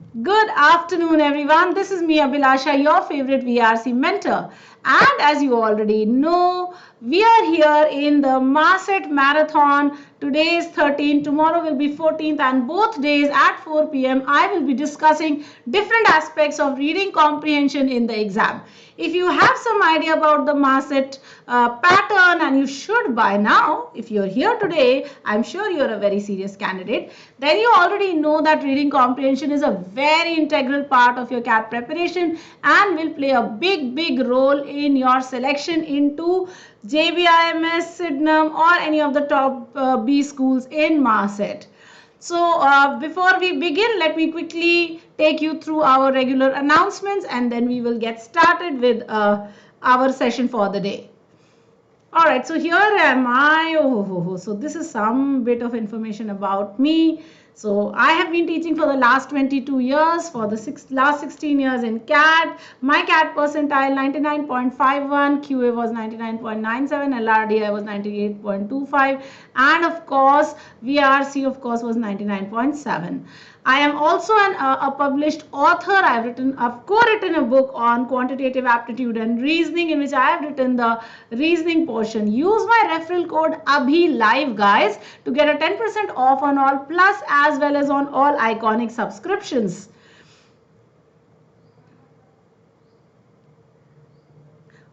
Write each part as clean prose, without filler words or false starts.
Good afternoon, everyone. This is me, Abhilasha, your favorite VRC mentor. And as you already know, we are here in the Marset Marathon. Today is 13th, tomorrow will be 14th, and both days at 4 p.m. I will be discussing different aspects of reading comprehension in the exam. If you have some idea about the Marset pattern, and you should by now, if you're here today, I'm sure you're a very serious candidate, then you already know that reading comprehension is a very integral part of your CAT preparation and will play a big role in your selection into JBIMS, Sydenham or any of the top B schools in Marset. So before we begin, let me quickly take you through our regular announcements and then we will get started with our session for the day. All right, so here am I. So this is some bit of information about me. So I have been teaching for the last 22 years, for the last 16 years in CAT. My CAT percentile 99.51, QA was 99.97, LRDI was 98.25, and of course VRC of course was 99.7. I am also a published author. I've co-written a book on quantitative aptitude and reasoning in which I have written the reasoning portion. Use my referral code ABHILIVE guys to get a 10% off on all plus as well as on all iconic subscriptions.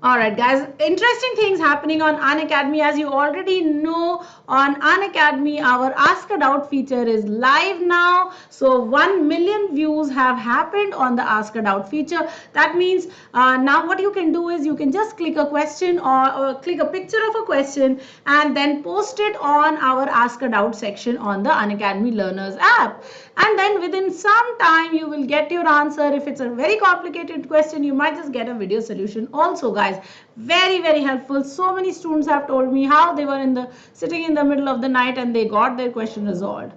Alright guys, interesting things happening on Unacademy. As you already know, on Unacademy our Ask a Doubt feature is live now. So 1 million views have happened on the Ask a Doubt feature. That means now what you can do is you can just click a question or click a picture of a question and then post it on our Ask a Doubt section on the Unacademy Learners app. And then within some time you will get your answer. If it's a very complicated question, you might just get a video solution also guys. Very helpful. So many students have told me how they were sitting in the middle of the night and they got their question resolved.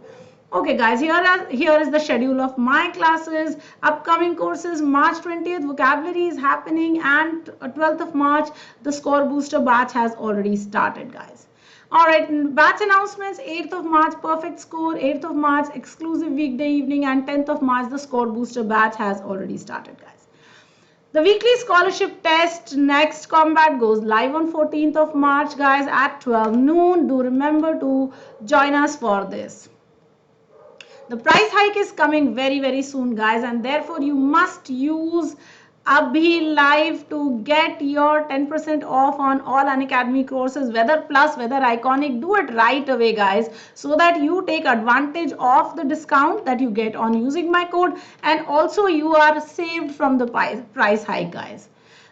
Okay guys, here is the schedule of my classes. Upcoming courses, March 20th vocabulary is happening, and 12th of March the score booster batch has already started guys. Alright, batch announcements, 8th of March perfect score, 8th of March exclusive weekday evening, and 10th of March the score booster batch has already started guys. The weekly scholarship test next combat goes live on 14th of March guys at 12 noon. Do remember to join us for this. The price hike is coming very soon guys, and therefore you must use ABHILIVE to get your 10% off on all Unacademy courses, whether plus, whether iconic. Do it right away guys, so that you take advantage of the discount that you get on using my code, and also you are saved from the price hike guys.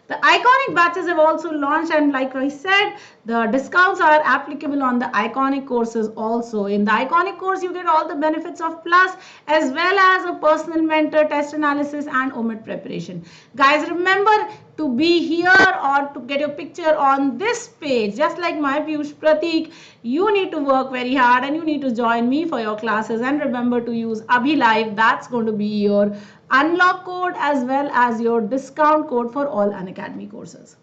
The iconic batches have also launched, and like I said, the discounts are applicable on the iconic courses also. In the iconic course, you get all the benefits of plus as well as a personal mentor, test analysis and OMIT preparation. Guys, remember to be here or to get your picture on this page, just like my Piyush Pratik, you need to work very hard and you need to join me for your classes, and remember to use ABHILIVE. That's going to be your unlock code as well as your discount code for all Unacademy courses.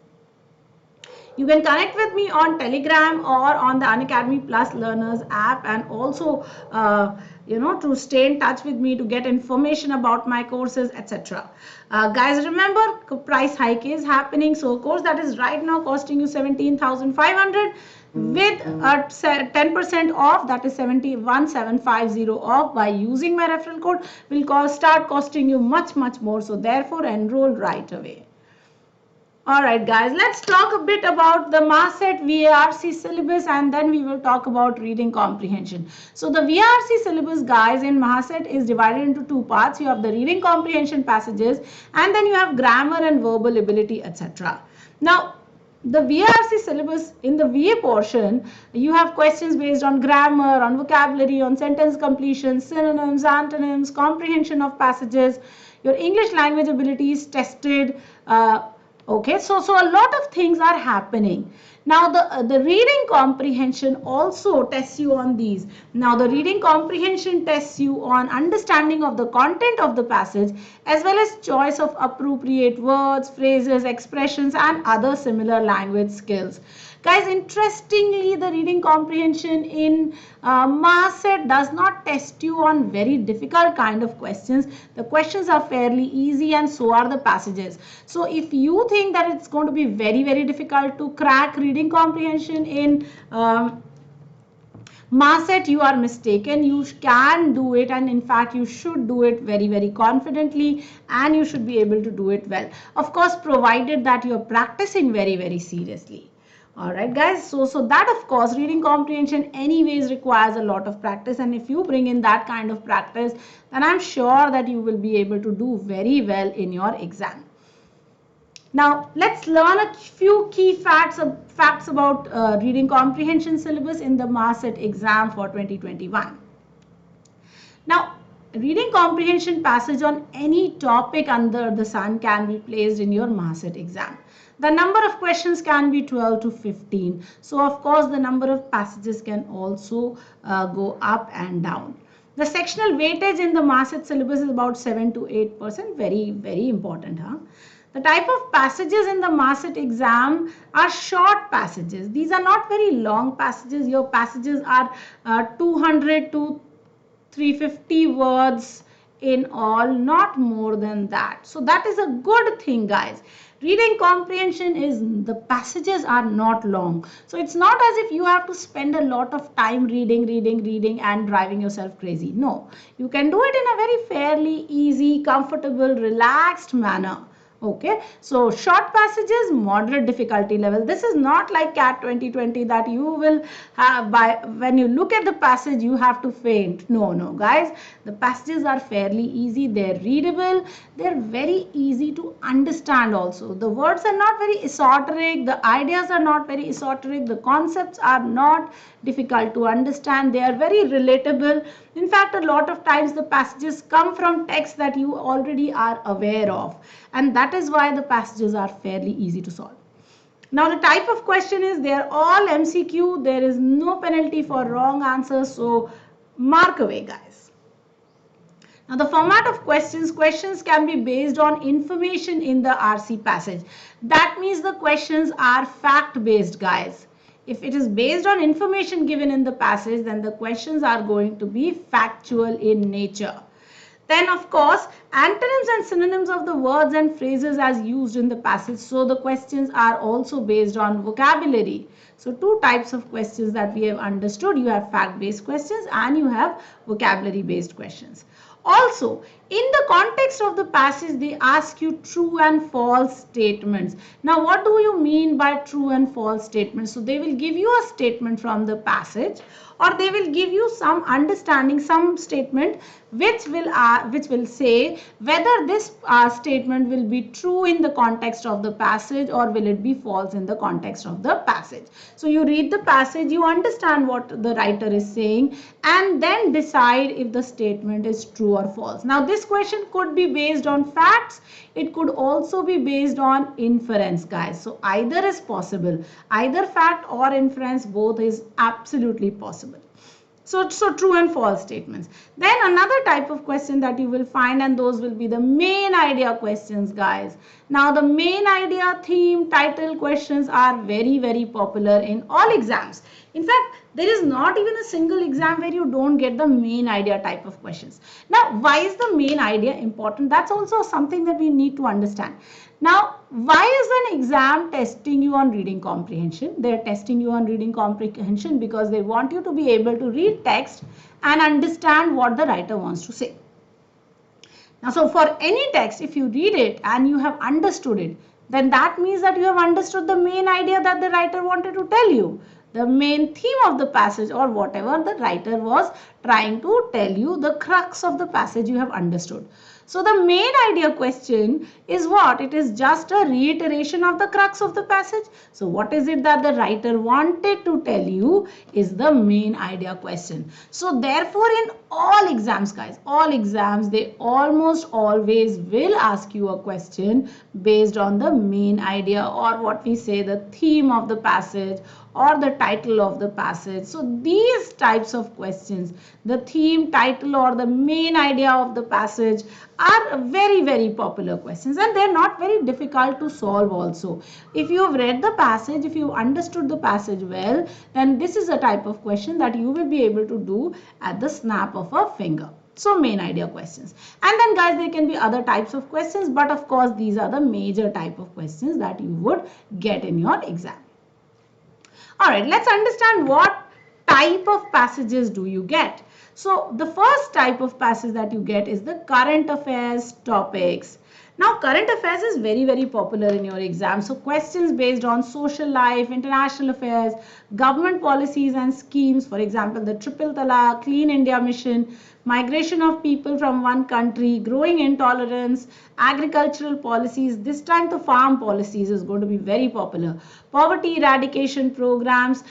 You can connect with me on Telegram or on the Unacademy Plus Learners app, and also to stay in touch with me to get information about my courses, etc. Guys, remember price hike is happening. So a course that is right now costing you 17,500 with a 10% off, that is 71,750 off, by using my referral code will start costing you much more. So therefore enroll right away. Alright guys, let's talk a bit about the Marset VRC syllabus, and then we will talk about reading comprehension. So the VRC syllabus guys in Marset is divided into two parts. You have the reading comprehension passages, and then you have grammar and verbal ability, etc. Now the VRC syllabus, in the VA portion, you have questions based on grammar, on vocabulary, on sentence completion, synonyms, antonyms, comprehension of passages. Your English language ability is tested. Okay, so a lot of things are happening. Now the reading comprehension also tests you on these. Now the reading comprehension tests you on understanding of the content of the passage as well as choice of appropriate words, phrases, expressions and other similar language skills. Guys, interestingly, the reading comprehension in Mahaset does not test you on very difficult kind of questions. The questions are fairly easy and so are the passages. So if you think that it's going to be very, very difficult to crack reading comprehension in Mahaset, you are mistaken. You can do it, and in fact you should do it very, very confidently, and you should be able to do it well. Of course, provided that you are practicing very, very seriously. Alright guys, so that of course reading comprehension anyways requires a lot of practice, and if you bring in that kind of practice, then I'm sure that you will be able to do very well in your exam. Now, let's learn a few key facts about reading comprehension syllabus in the Mahaset exam for 2021. Now, reading comprehension passage on any topic under the sun can be placed in your Mahaset exam. The number of questions can be 12 to 15. So, of course, the number of passages can also go up and down. The sectional weightage in the Mahaset syllabus is about 7 to 8%. Very, very important, huh? The type of passages in the Mahaset exam are short passages. These are not very long passages. Your passages are 200 to 350 words in all, not more than that. So that is a good thing, guys. Reading comprehension is, the passages are not long. So it's not as if you have to spend a lot of time reading and driving yourself crazy. No, you can do it in a very fairly easy, comfortable, relaxed manner. Okay, so short passages, moderate difficulty level. This is not like CAT 2020 that you will have when you look at the passage you have to faint. No, guys, the passages are fairly easy. They're readable. They're very easy to understand also. The words are not very esoteric. The ideas are not very esoteric. The concepts are not difficult to understand. They are very relatable. In fact, a lot of times the passages come from texts that you already are aware of, and that is why the passages are fairly easy to solve. Now, the type of question is, they are all MCQ. There is no penalty for wrong answers, so mark away, guys. Now, the format of questions can be based on information in the RC passage. That means the questions are fact-based, guys. If it is based on information given in the passage, then the questions are going to be factual in nature. Then, of course, antonyms and synonyms of the words and phrases as used in the passage. So the questions are also based on vocabulary. So two types of questions that we have understood. You have fact-based questions and you have vocabulary-based questions. Also, in the context of the passage, they ask you true and false statements. Now, what do you mean by true and false statements? So they will give you a statement from the passage, or they will give you some understanding, some statement which will say whether this statement will be true in the context of the passage or will it be false in the context of the passage. So you read the passage, you understand what the writer is saying, and then decide if the statement is true or false. Now, this question could be based on facts. It could also be based on inference, guys. So either is possible. Either fact or inference, both is absolutely possible. So true and false statements. Then another type of question that you will find, and those will be the main idea questions, guys. Now, the main idea, theme, title questions are very, very popular in all exams. In fact, there is not even a single exam where you don't get the main idea type of questions. Now, why is the main idea important? That's also something that we need to understand. Now, why is an exam testing you on reading comprehension? They're testing you on reading comprehension because they want you to be able to read text and understand what the writer wants to say. Now, so for any text, if you read it and you have understood it, then that means that you have understood the main idea that the writer wanted to tell you. The main theme of the passage, or whatever the writer was trying to tell you, the crux of the passage you have understood. So the main idea question is what? It is just a reiteration of the crux of the passage. So what is it that the writer wanted to tell you is the main idea question. So therefore, in all exams, guys, all exams, they almost always will ask you a question based on the main idea, or what we say, the theme of the passage or the title of the passage. So these types of questions, the theme, title, or the main idea of the passage are very, very popular questions, and they're not very difficult to solve also. If you've read the passage, if you understood the passage well, then this is a type of question that you will be able to do at the snap of a finger. So main idea questions. And then guys, there can be other types of questions, but of course these are the major type of questions that you would get in your exam. All right, let's understand what type of passages do you get. So the first type of passage that you get is the current affairs topics. Now current affairs is very, very popular in your exam. So questions based on social life, international affairs, government policies and schemes, for example, the Triple Talaq, Clean India Mission, migration of people from one country, growing intolerance, agricultural policies. This time the farm policies is going to be very popular. Poverty eradication programs,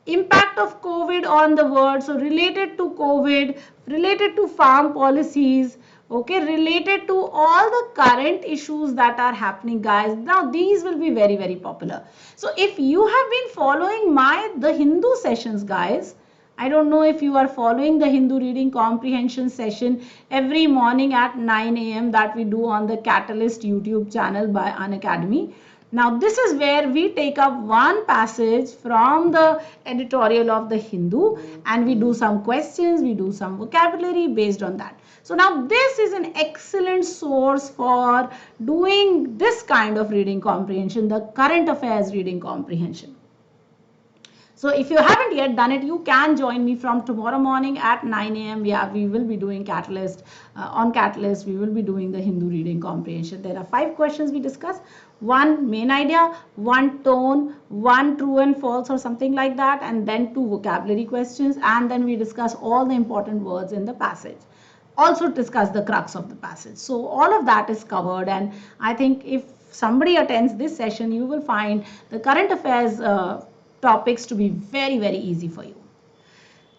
impact of COVID on the world. So related to COVID, related to farm policies, okay, related to all the current issues that are happening, guys. Now these will be very, very popular. So if you have been following the Hindu sessions, guys, I don't know if you are following the Hindu reading comprehension session every morning at 9 a.m. that we do on the Catalyst YouTube channel by Unacademy. Now this is where we take up one passage from the editorial of the Hindu and we do some questions, we do some vocabulary based on that. So now this is an excellent source for doing this kind of reading comprehension, the current affairs reading comprehension. So if you haven't yet done it, you can join me from tomorrow morning at 9 a.m. Yeah, we will be doing Catalyst. On Catalyst, we will be doing the Hindu reading comprehension. There are 5 questions we discuss. 1 main idea, 1 tone, 1 true and false or something like that, and then 2 vocabulary questions, and then we discuss all the important words in the passage. Also discuss the crux of the passage. So all of that is covered, and I think if somebody attends this session, you will find the current affairs topics to be very, very easy for you.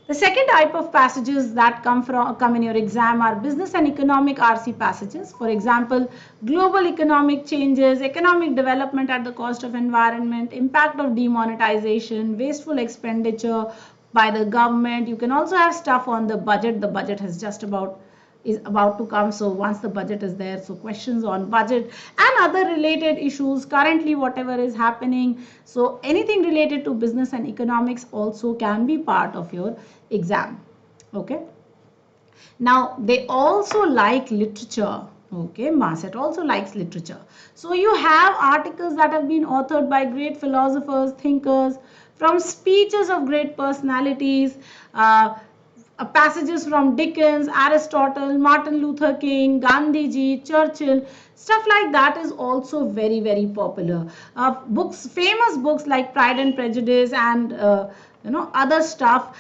The second type of passages that come in your exam are business and economic RC passages. For example, global economic changes, economic development at the cost of environment, impact of demonetization, wasteful expenditure by the government. You can also have stuff on the budget. The budget is about to come, so once the budget is there, so questions on budget and other related issues, currently whatever is happening. So anything related to business and economics also can be part of your exam. Okay, now they also like literature. Okay, MASET also likes literature. So you have articles that have been authored by great philosophers, thinkers, from speeches of great personalities, passages from Dickens, Aristotle, Martin Luther King, Gandhiji, Churchill, stuff like that is also very, very popular. Famous books like Pride and Prejudice and other stuff.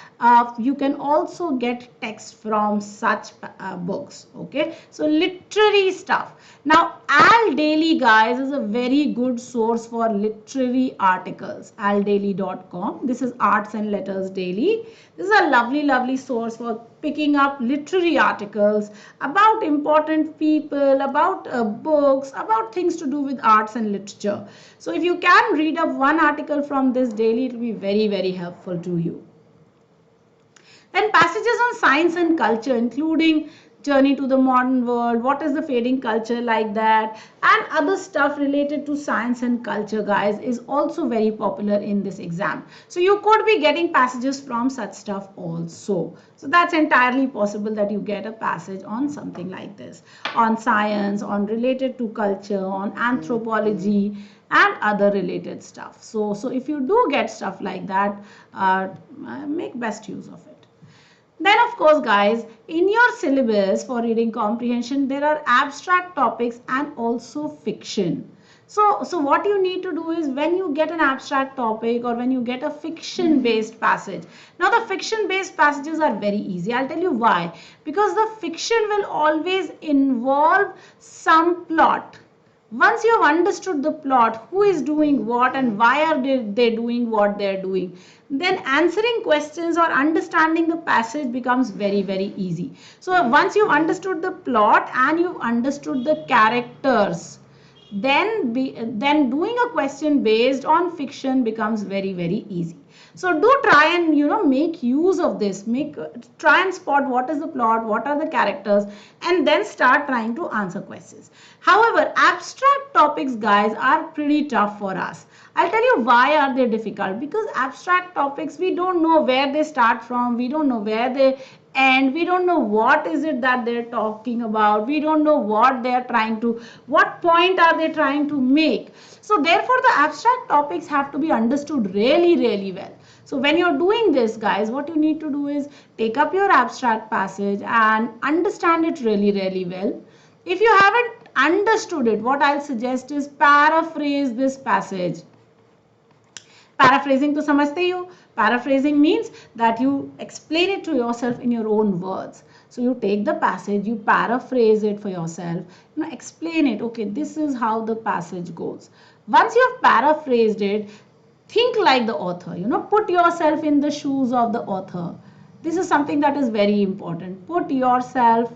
You can also get text from such books. Okay, so literary stuff. Now Al Daily, guys, is a very good source for literary articles. aldaily.com. This is Arts and Letters Daily. This is a lovely source for picking up literary articles about important people, about books, about things to do with arts and literature. So if you can read up one article from this daily, it will be very, very helpful to you. Then passages on science and culture, including Journey to the Modern World, what is the fading culture like that, and other stuff related to science and culture, guys, is also very popular in this exam. So you could be getting passages from such stuff also. So that's entirely possible that you get a passage on something like this, on science, on related to culture, on anthropology and other related stuff. So if you do get stuff like that, make best use of it. Then of course, guys, in your syllabus for reading comprehension, there are abstract topics and also fiction. So what you need to do is, when you get an abstract topic or when you get a fiction based passage, now the fiction based passages are very easy. I'll tell you why. Because the fiction will always involve some plot. Once you have understood the plot, who is doing what and why are they doing what they're doing, then answering questions or understanding the passage becomes very, very easy. So once you've understood the plot and you've understood the characters, then doing a question based on fiction becomes very, very easy. So do try and make use of this. Try and spot what is the plot, what are the characters, and then start trying to answer questions. However, abstract topics, guys, are pretty tough for us. I'll tell you why are they difficult. Because abstract topics, we don't know where they start from, we don't know where they end, we don't know what is it that they're talking about, we don't know what point are they trying to make. So therefore the abstract topics have to be understood really, really well. So when you're doing this, guys, what you need to do is take up your abstract passage and understand it really, really well. If you haven't understood it, what I'll suggest is paraphrase this passage. Paraphrasing to समझते ही हो. Paraphrasing means that you explain it to yourself in your own words. So you take the passage, you paraphrase it for yourself, explain it. Okay, this is how the passage goes. Once you have paraphrased it, think like the author. Put yourself in the shoes of the author. This is something that is very important. Put yourself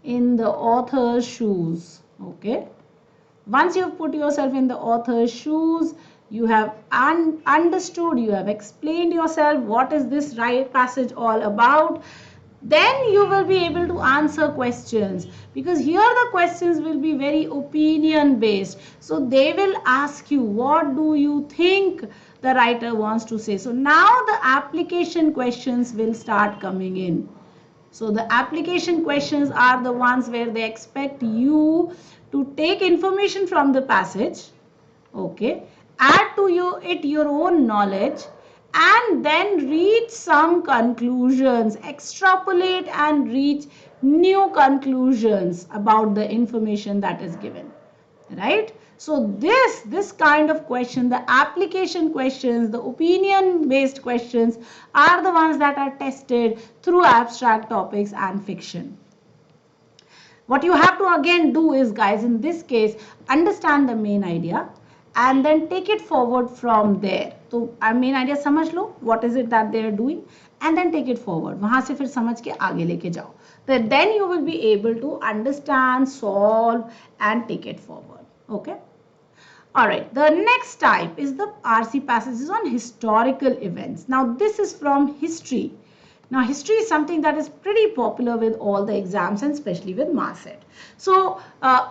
in the author's shoes. Okay. Once you've put yourself in the author's shoes, you have understood, you have explained yourself what is this passage all about, then you will be able to answer questions, because here the questions will be very opinion based. So they will ask you, what do you think the writer wants to say? So now the application questions will start coming in. So the application questions are the ones where they expect you to take information from the passage, okay, add to it your own knowledge, and then reach some conclusions, extrapolate and reach new conclusions about the information that is given, right? So this kind of question, the application questions, the opinion based questions, are the ones that are tested through abstract topics and fiction. What you have to again do is, guys, in this case, understand the main idea and then take it forward from there. So our main idea समझ लो, what is it that they are doing, and then take it forward. वहाँ से फिर समझ के आगे लेके जाओ. Then you will be able to understand, solve, and take it forward. Okay. Alright, the next type is the RC passages on historical events. Now this is from history. Now history is something that is pretty popular with all the exams and especially with MASET. So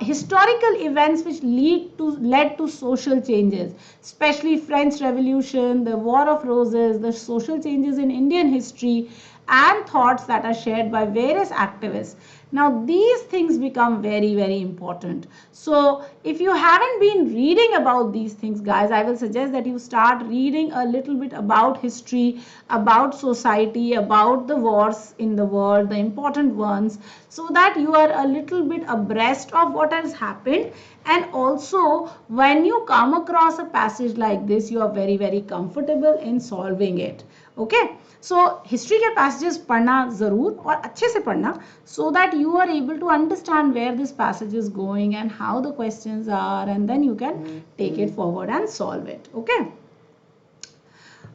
historical events which led to social changes, especially French Revolution, the War of Roses, the social changes in Indian history, and thoughts that are shared by various activists. Now these things become very, very important. So if you haven't been reading about these things, guys, I will suggest that you start reading a little bit about history, about society, about the wars in the world, the important ones, so that you are a little bit abreast of what has happened. And also when you come across a passage like this, you are very, very comfortable in solving it. Okay. So history के passages पढ़ना ज़रूर और अच्छे से पढ़ना, so that you are able to understand where this passage is going and how the questions are, and then you can take it forward and solve it. Okay.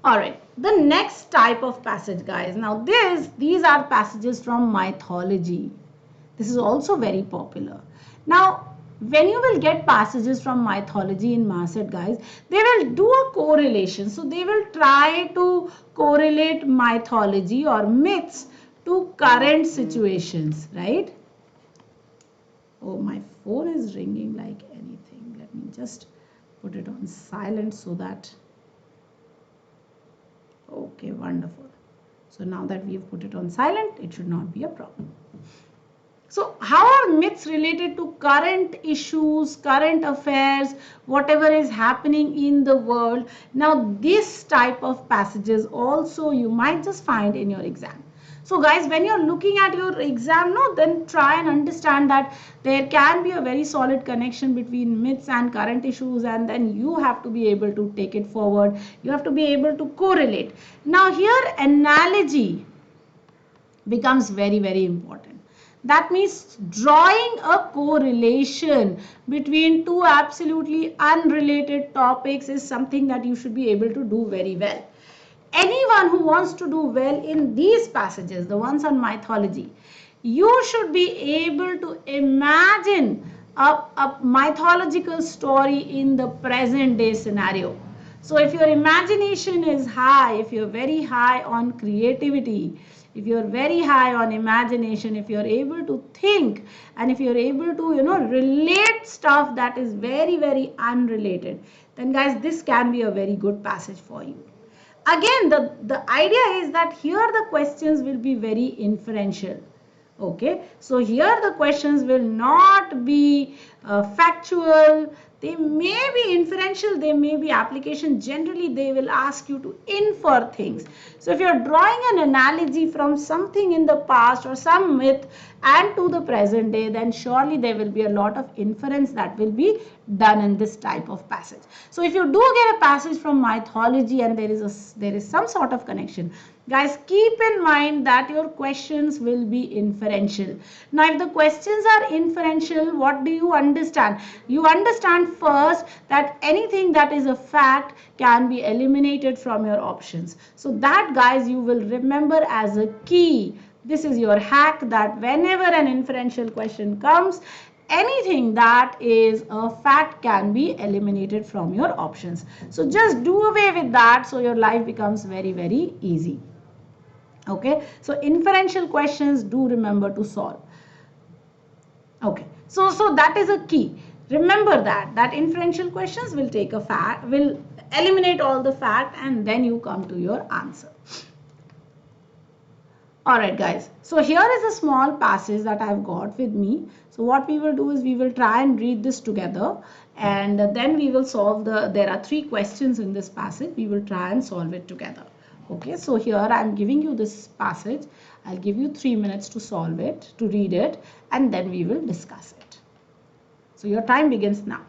Alright, the next type of passage, guys. Now these are passages from mythology. This is also very popular. Now when you will get passages from mythology in MASET, guys, they will do a correlation. So they will try to correlate mythology or myths to current situations, right? Oh, my phone is ringing like anything. Let me just put it on silent so that... Okay, wonderful. So now that we've put it on silent, it should not be a problem. So how are myths related to current issues, current affairs, whatever is happening in the world? Now this type of passages also you might just find in your exam. So guys, when you're looking at your exam, then try and understand that there can be a very solid connection between myths and current issues, and then you have to be able to take it forward. You have to be able to correlate. Now here analogy becomes very, very important. That means drawing a correlation between two absolutely unrelated topics is something that you should be able to do very well. Anyone who wants to do well in these passages, the ones on mythology, you should be able to imagine a mythological story in the present day scenario. So if your imagination is high, if you're very high on creativity, if you're very high on imagination, if you're able to think, and if you're able to, relate stuff that is very, very unrelated, then guys, this can be a very good passage for you. Again, the idea is that here the questions will be very inferential. Okay, so here the questions will not be factual. They may be inferential, they may be application. Generally they will ask you to infer things. So if you're drawing an analogy from something in the past or some myth and to the present day, then surely there will be a lot of inference that will be done in this type of passage. So if you do get a passage from mythology and there is some sort of connection, guys, keep in mind that your questions will be inferential. Now, if the questions are inferential, what do you understand? You understand first that anything that is a fact can be eliminated from your options. So that, guys, you will remember as a key. This is your hack, that whenever an inferential question comes, anything that is a fact can be eliminated from your options. So just do away with that, so your life becomes very, very easy. Okay, so inferential questions, do remember to solve. Okay, so that is a key. Remember that inferential questions will take a fact, will eliminate all the fact, and then you come to your answer. Alright guys, so here is a small passage that I've got with me. So what we will do is we will try and read this together, and then we will solve there are 3 questions in this passage. We will try and solve it together. Okay, so here I'm giving you this passage. I'll give you 3 minutes to solve it, to read it, and then we will discuss it. So your time begins now.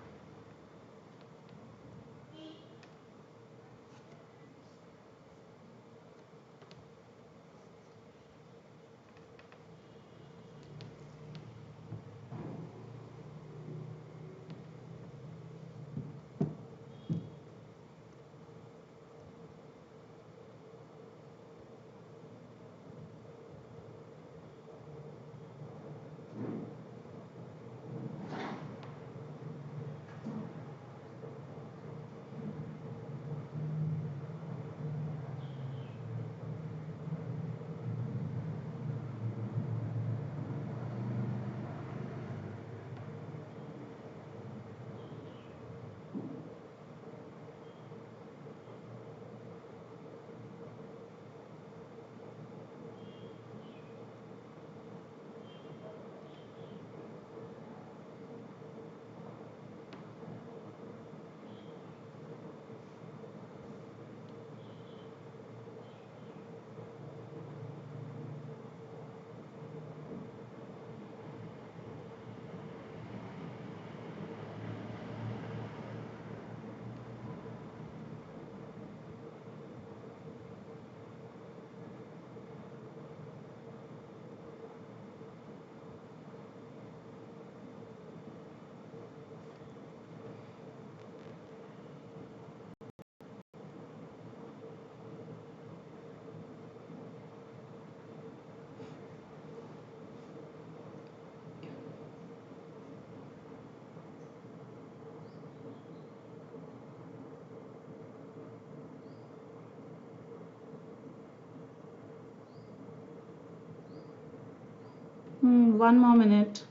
One more minute.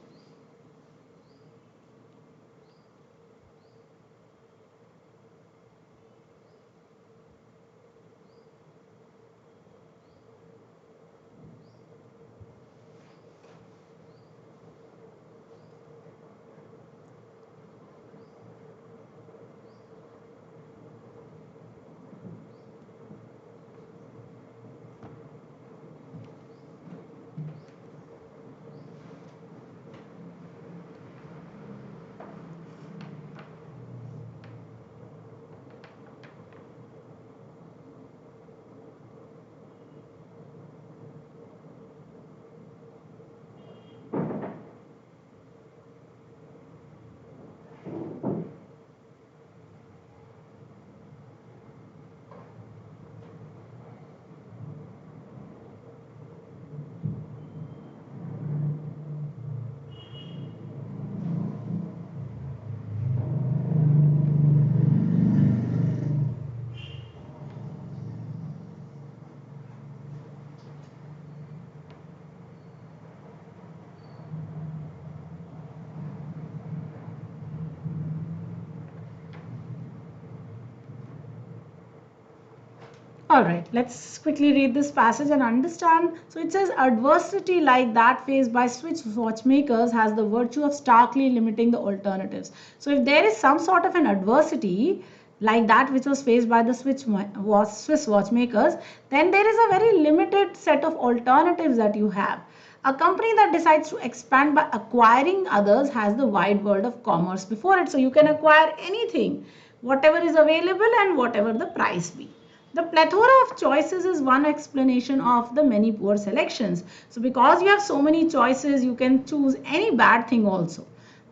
All right, let's quickly read this passage and understand. So it says adversity like that faced by Swiss watchmakers has the virtue of starkly limiting the alternatives. So if there is some sort of an adversity like that which was faced by the Swiss watchmakers, then there is a very limited set of alternatives that you have. A company that decides to expand by acquiring others has the wide world of commerce before it. So you can acquire anything, whatever is available and whatever the price be. The plethora of choices is one explanation of the many poor selections. So because you have so many choices, you can choose any bad thing also.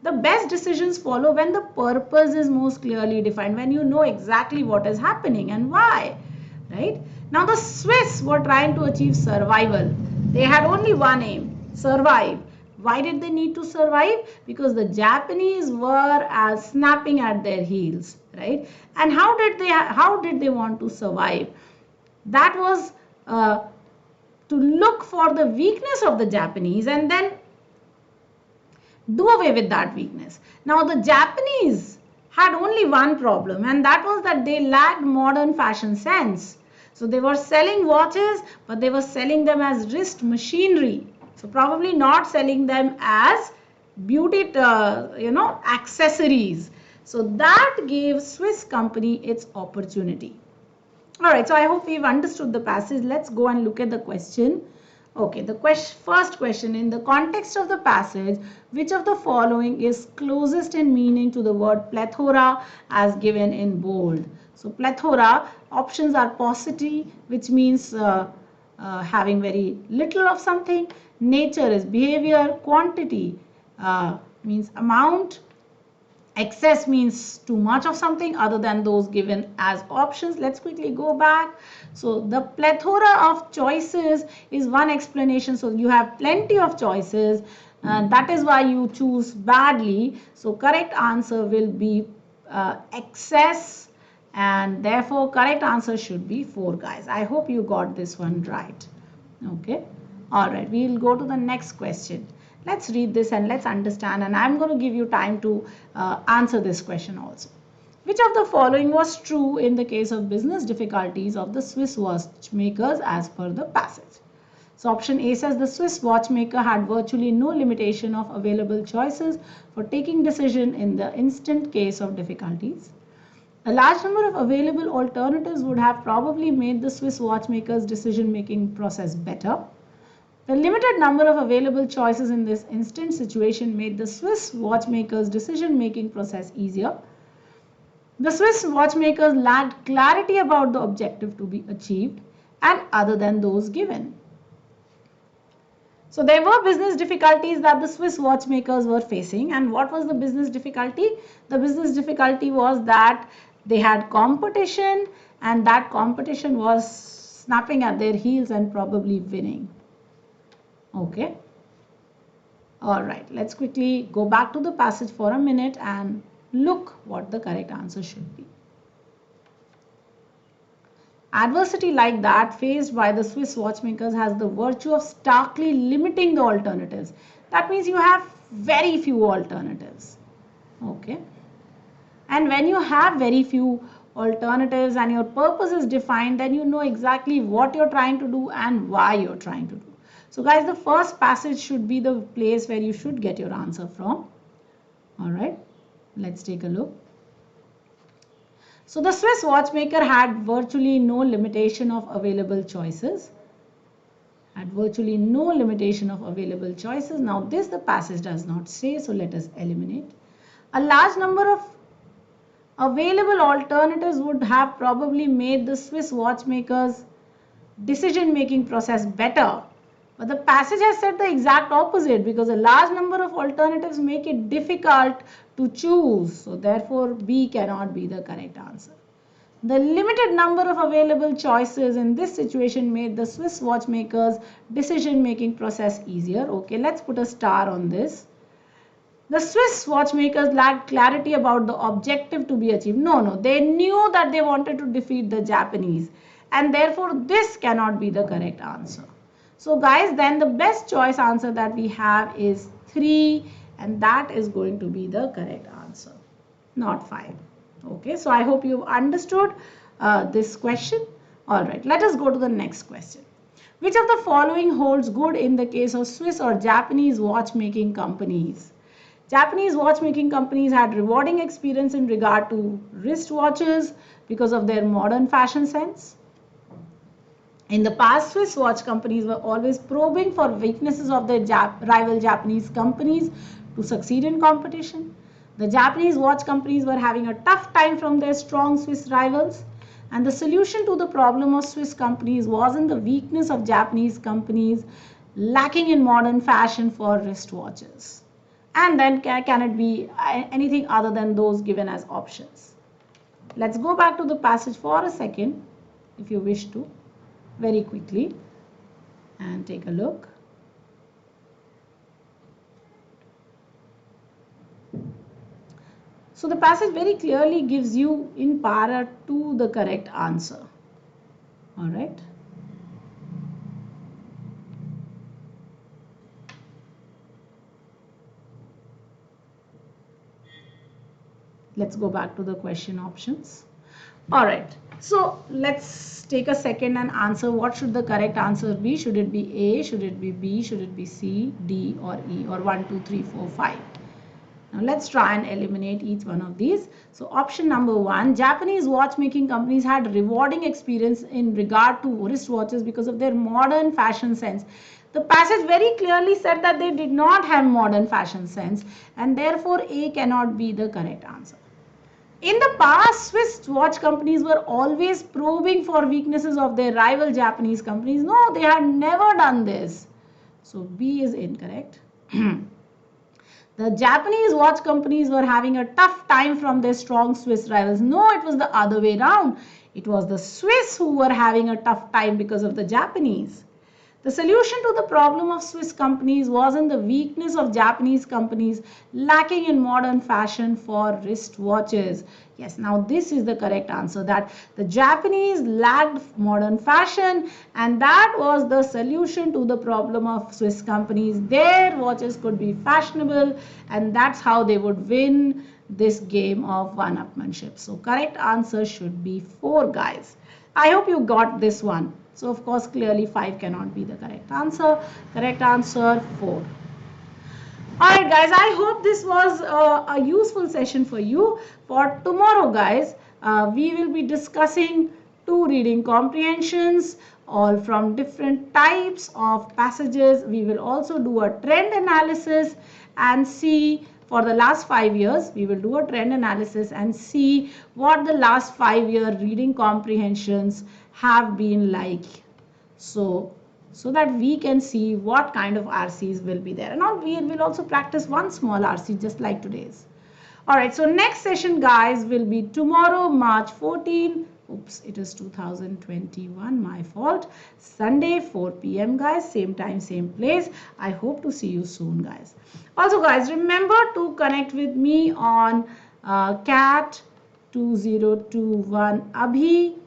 The best decisions follow when the purpose is most clearly defined, when you know exactly what is happening and why, right? Now the Swiss were trying to achieve survival. They had only one aim, survive. Why did they need to survive? Because the Japanese were snapping at their heels, right? And how did they want to survive? That was to look for the weakness of the Japanese and then do away with that weakness. Now the Japanese had only one problem, and that was that they lacked modern fashion sense. So they were selling watches, but they were selling them as wrist machinery. So probably not selling them as beauty, accessories. So that gave Swiss company its opportunity. All right, so I hope we've understood the passage. Let's go and look at the question. Okay, the first question, in the context of the passage, which of the following is closest in meaning to the word plethora as given in bold? So plethora, options are paucity, which means having very little of something. Nature is behavior. Quantity means amount. Excess means too much of something other than those given as options. Let's quickly go back. So the plethora of choices is one explanation. So you have plenty of choices and that is why you choose badly. So correct answer will be excess, and therefore correct answer should be 4, guys. I hope you got this one right. Okay. All right, we'll go to the next question. Let's read this and let's understand, and I'm going to give you time to answer this question also. Which of the following was true in the case of business difficulties of the Swiss watchmakers as per the passage? So option A says the Swiss watchmaker had virtually no limitation of available choices for taking decision in the instant case of difficulties. A large number of available alternatives would have probably made the Swiss watchmaker's decision-making process better. The limited number of available choices in this instant situation made the Swiss watchmaker's decision-making process easier. The Swiss watchmakers lacked clarity about the objective to be achieved and other than those given. So there were business difficulties that the Swiss watchmakers were facing, and what was the business difficulty? The business difficulty was that they had competition, and that competition was snapping at their heels and probably winning. Okay. All right, let's quickly go back to the passage for a minute and look what the correct answer should be. Adversity like that faced by the Swiss watchmakers has the virtue of starkly limiting the alternatives. That means you have very few alternatives. Okay. And when you have very few alternatives and your purpose is defined, then you know exactly what you're trying to do and why you're trying to do. So guys, the first passage should be the place where you should get your answer from. All right, let's take a look. So the Swiss watchmaker had virtually no limitation of available choices. Had virtually no limitation of available choices. Now this the passage does not say, so let us eliminate. A large number of available alternatives would have probably made the Swiss watchmakers' decision-making process better. But the passage has said the exact opposite, because a large number of alternatives make it difficult to choose. So therefore B cannot be the correct answer. The limited number of available choices in this situation made the Swiss watchmakers' decision-making process easier. Okay, let's put a star on this. The Swiss watchmakers lacked clarity about the objective to be achieved. No, they knew that they wanted to defeat the Japanese, and therefore this cannot be the correct answer. So guys, then the best choice answer that we have is 3, and that is going to be the correct answer, not 5. Okay, so I hope you've understood this question. All right, let us go to the next question. Which of the following holds good in the case of Swiss or Japanese watchmaking companies? Japanese watchmaking companies had rewarding experience in regard to wristwatches because of their modern fashion sense. In the past, Swiss watch companies were always probing for weaknesses of their rival Japanese companies to succeed in competition. The Japanese watch companies were having a tough time from their strong Swiss rivals, and the solution to the problem of Swiss companies was in the weakness of Japanese companies lacking in modern fashion for wristwatches. And then can it be anything other than those given as options? Let's go back to the passage for a second, if you wish to, very quickly, and take a look. So the passage very clearly gives you in para 2 the correct answer. All right. Let's go back to the question options. All right. So let's take a second and answer what should the correct answer be. Should it be A? Should it be B? Should it be C, D, or E, or 1, 2, 3, 4, 5? Now let's try and eliminate each one of these. So option number 1, Japanese watchmaking companies had rewarding experience in regard to wristwatches because of their modern fashion sense. The passage very clearly said that they did not have modern fashion sense, and therefore A cannot be the correct answer. In the past, Swiss watch companies were always probing for weaknesses of their rival Japanese companies. No, they had never done this. So B is incorrect. The Japanese watch companies were having a tough time from their strong Swiss rivals. No, it was the other way around. It was the Swiss who were having a tough time because of the Japanese. The solution to the problem of Swiss companies was in the weakness of Japanese companies lacking in modern fashion for wristwatches. Yes, now this is the correct answer, that the Japanese lacked modern fashion, and that was the solution to the problem of Swiss companies. Their watches could be fashionable, and that's how they would win this game of one-upmanship. So correct answer should be 4, guys. I hope you got this one. So of course clearly 5 cannot be the correct answer. Correct answer 4. Alright guys, I hope this was a useful session for you. For tomorrow guys, we will be discussing 2 reading comprehensions, all from different types of passages. We will also do a trend analysis and see for the last 5 years. We will do a trend analysis and see what the last 5-year reading comprehensions have been like, so that we can see what kind of RCs will be there, and we will also practice one small RC just like today's. All right, so next session guys will be tomorrow, March 14. Oops, it is 2021, my fault. Sunday 4 p.m. guys, same time, same place. I hope to see you soon guys. Also guys, remember to connect with me on cat 2021 Abhi.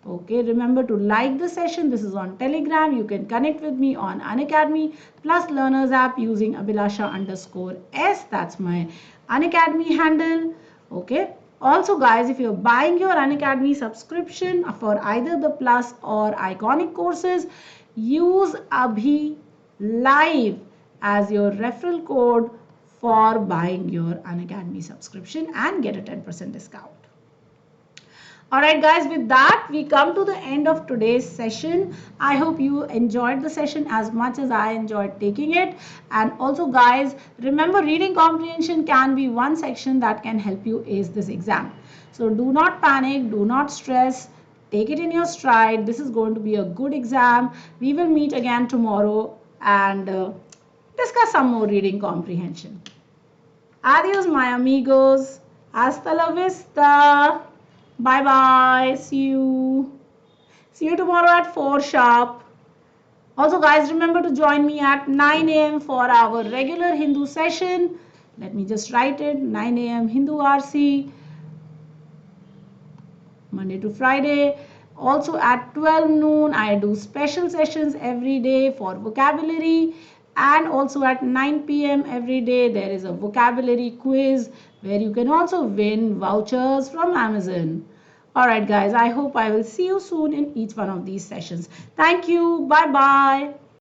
Okay, remember to like the session. This is on Telegram. You can connect with me on Unacademy plus Learners app using Abhilasha_S. That's my Unacademy handle. Okay. Also guys, if you're buying your Unacademy subscription for either the plus or iconic courses, use Abhi Live as your referral code for buying your Unacademy subscription and get a 10% discount. Alright guys, with that we come to the end of today's session. I hope you enjoyed the session as much as I enjoyed taking it. And also guys, remember reading comprehension can be one section that can help you ace this exam. So do not panic, do not stress, take it in your stride. This is going to be a good exam. We will meet again tomorrow and discuss some more reading comprehension. Adios my amigos. Hasta la vista. Bye bye. See you tomorrow at 4 sharp. Also guys, remember to join me at 9 a.m. for our regular Hindu session. Let me just write it. 9 a.m. Hindu RC. Monday to Friday. Also at 12 noon, I do special sessions every day for vocabulary. And also at 9 p.m. every day, there is a vocabulary quiz where you can also win vouchers from Amazon. All right, guys, I hope I will see you soon in each one of these sessions. Thank you. Bye bye.